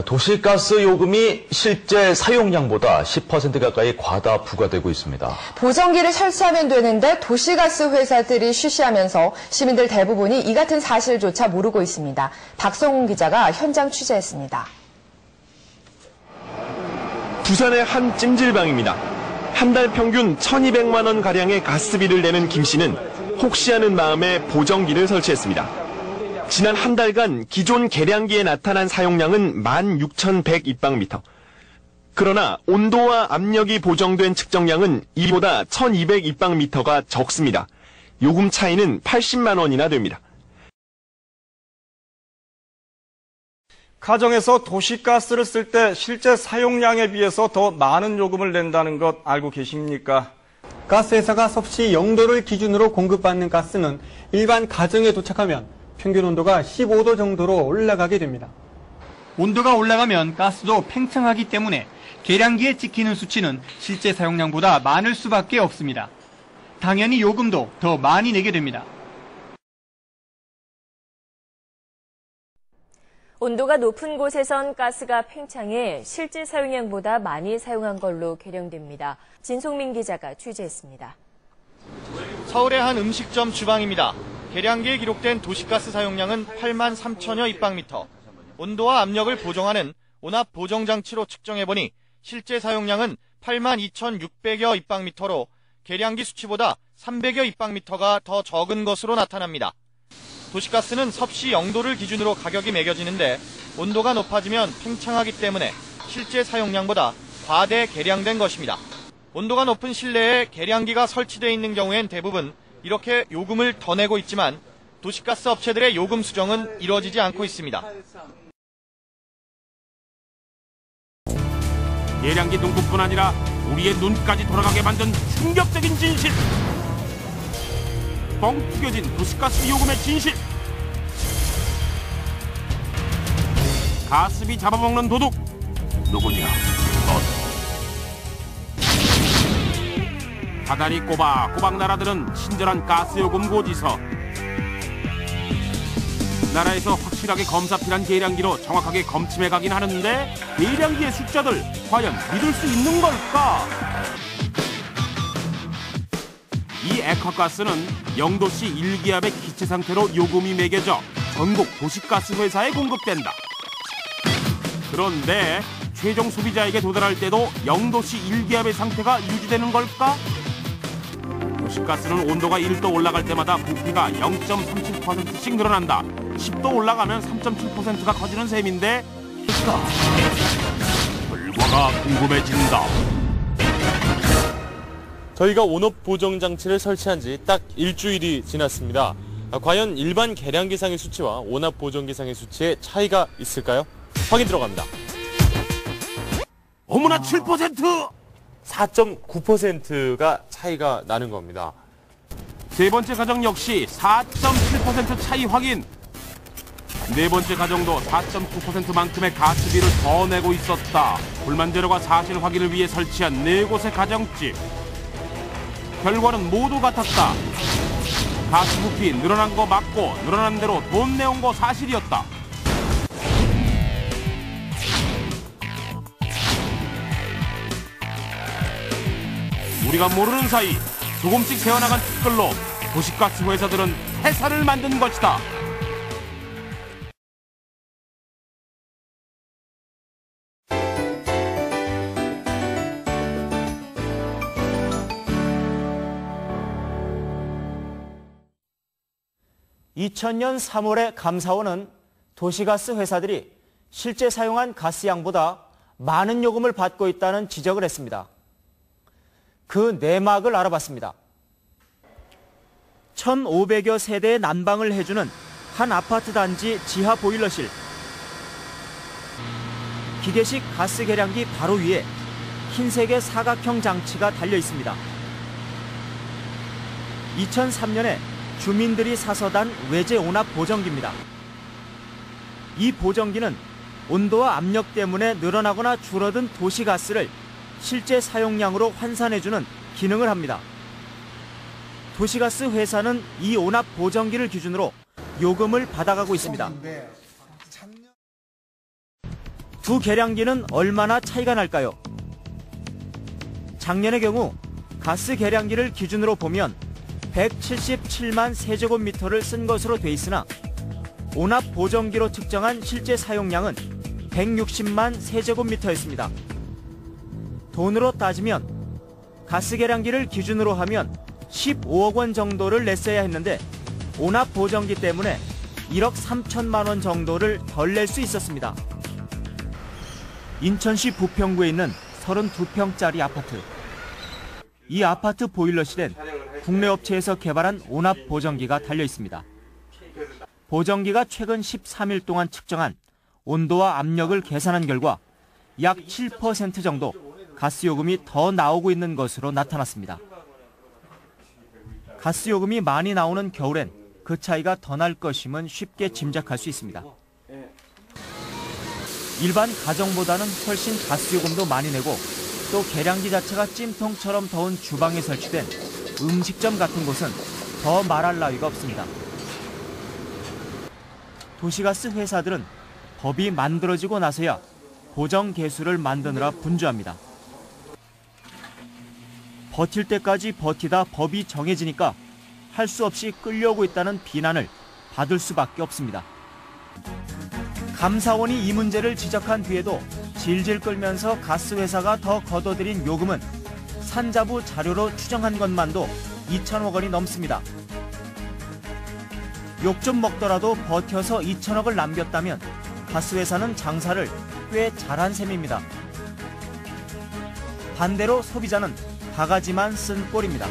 도시가스 요금이 실제 사용량보다 10% 가까이 과다 부과되고 있습니다. 보정기를 설치하면 되는데 도시가스 회사들이 쉬쉬하면서 시민들 대부분이 이 같은 사실조차 모르고 있습니다. 박성훈 기자가 현장 취재했습니다. 부산의 한 찜질방입니다. 한 달 평균 1,200만 원 가량의 가스비를 내는 김 씨는 혹시 하는 마음에 보정기를 설치했습니다. 지난 한 달간 기존 계량기에 나타난 사용량은 16,100입방미터. 그러나 온도와 압력이 보정된 측정량은 이보다 1,200입방미터가 적습니다. 요금 차이는 80만 원이나 됩니다. 가정에서 도시가스를 쓸 때 실제 사용량에 비해서 더 많은 요금을 낸다는 것 알고 계십니까? 가스회사가 섭씨 0도를 기준으로 공급받는 가스는 일반 가정에 도착하면 평균 온도가 15도 정도로 올라가게 됩니다. 온도가 올라가면 가스도 팽창하기 때문에 계량기에 찍히는 수치는 실제 사용량보다 많을 수밖에 없습니다. 당연히 요금도 더 많이 내게 됩니다. 온도가 높은 곳에선 가스가 팽창해 실제 사용량보다 많이 사용한 걸로 계량됩니다. 진송민 기자가 취재했습니다. 서울의 한 음식점 주방입니다. 계량기에 기록된 도시가스 사용량은 8만 3천여 입방미터. 온도와 압력을 보정하는 온압 보정장치로 측정해보니 실제 사용량은 8만 2,600여 입방미터로 계량기 수치보다 300여 입방미터가 더 적은 것으로 나타납니다. 도시가스는 섭씨 0도를 기준으로 가격이 매겨지는데 온도가 높아지면 팽창하기 때문에 실제 사용량보다 과대 계량된 것입니다. 온도가 높은 실내에 계량기가 설치되어 있는 경우엔 대부분 이렇게 요금을 더 내고 있지만 도시가스 업체들의 요금 수정은 이루어지지 않고 있습니다. 계량기 등급뿐 아니라 우리의 눈까지 돌아가게 만든 충격적인 진실. 뻥 튀겨진 도시가스 요금의 진실. 가스비 잡아먹는 도둑. 누구냐? 사다리 꼬박꼬박 날아드는 친절한 가스요금 고지서. 나라에서 확실하게 검사필한 계량기로 정확하게 검침해 가긴 하는데 계량기의 숫자들 과연 믿을 수 있는 걸까? 이 액화가스는 0도씨 1기압의 기체 상태로 요금이 매겨져 전국 도시가스 회사에 공급된다. 그런데 최종 소비자에게 도달할 때도 0도씨 1기압의 상태가 유지되는 걸까? 도시가스는 온도가 1도 올라갈 때마다 부피가 0.37%씩 늘어난다. 10도 올라가면 3.7%가 커지는 셈인데 결과가 궁금해진다. 저희가 온업 보정 장치를 설치한 지 딱 일주일이 지났습니다. 과연 일반 계량기상의 수치와 온압 보정기상의 수치에 차이가 있을까요? 확인 들어갑니다. 어머나 7%! 4.9%가 차이가 나는 겁니다. 세 번째 가정 역시 4.7% 차이 확인. 네 번째 가정도 4.9%만큼의 가스비를 더 내고 있었다. 불만제로가 사실 확인을 위해 설치한 네 곳의 가정집. 결과는 모두 같았다. 가스 부피 늘어난 거 맞고 늘어난 대로 돈 내온 거 사실이었다. 우리가 모르는 사이 조금씩 새어나간 티끌로 도시가스 회사들은 회사를 만든 것이다. (2000년 3월에) 감사원은 도시가스 회사들이 실제 사용한 가스 양보다 많은 요금을 받고 있다는 지적을 했습니다. 그 내막을 알아봤습니다. 1,500여 세대의 난방을 해주는 한 아파트 단지 지하 보일러실. 기계식 가스 계량기 바로 위에 흰색의 사각형 장치가 달려 있습니다. 2003년에 주민들이 사서 단 외제 온압 보정기입니다. 이 보정기는 온도와 압력 때문에 늘어나거나 줄어든 도시가스를 실제 사용량으로 환산해주는 기능을 합니다. 도시가스 회사는 이 온압 보정기를 기준으로 요금을 받아가고 있습니다. 두 계량기는 얼마나 차이가 날까요? 작년의 경우 가스 계량기를 기준으로 보면 177만 세제곱미터를 쓴 것으로 돼 있으나 온압 보정기로 측정한 실제 사용량은 160만 세제곱미터였습니다. 돈으로 따지면 가스 계량기를 기준으로 하면 15억 원 정도를 냈어야 했는데 온압 보정기 때문에 1억 3천만 원 정도를 덜 낼 수 있었습니다. 인천시 부평구에 있는 32평짜리 아파트. 이 아파트 보일러실엔 국내 업체에서 개발한 온압 보정기가 달려 있습니다. 보정기가 최근 13일 동안 측정한 온도와 압력을 계산한 결과 약 7% 정도 가스요금이 더 나오고 있는 것으로 나타났습니다. 가스요금이 많이 나오는 겨울엔 그 차이가 더 날 것임은 쉽게 짐작할 수 있습니다. 일반 가정보다는 훨씬 가스요금도 많이 내고 또 계량기 자체가 찜통처럼 더운 주방에 설치된 음식점 같은 곳은 더 말할 나위가 없습니다. 도시가스 회사들은 법이 만들어지고 나서야 보정 개수를 만드느라 분주합니다. 버틸 때까지 버티다 법이 정해지니까 할 수 없이 끌려오고 있다는 비난을 받을 수밖에 없습니다. 감사원이 이 문제를 지적한 뒤에도 질질 끌면서 가스회사가 더 걷어들인 요금은 산자부 자료로 추정한 것만도 2천억 원이 넘습니다. 욕 좀 먹더라도 버텨서 2천억을 남겼다면 가스회사는 장사를 꽤 잘한 셈입니다. 반대로 소비자는 바가지만 쓴 꼴입니다.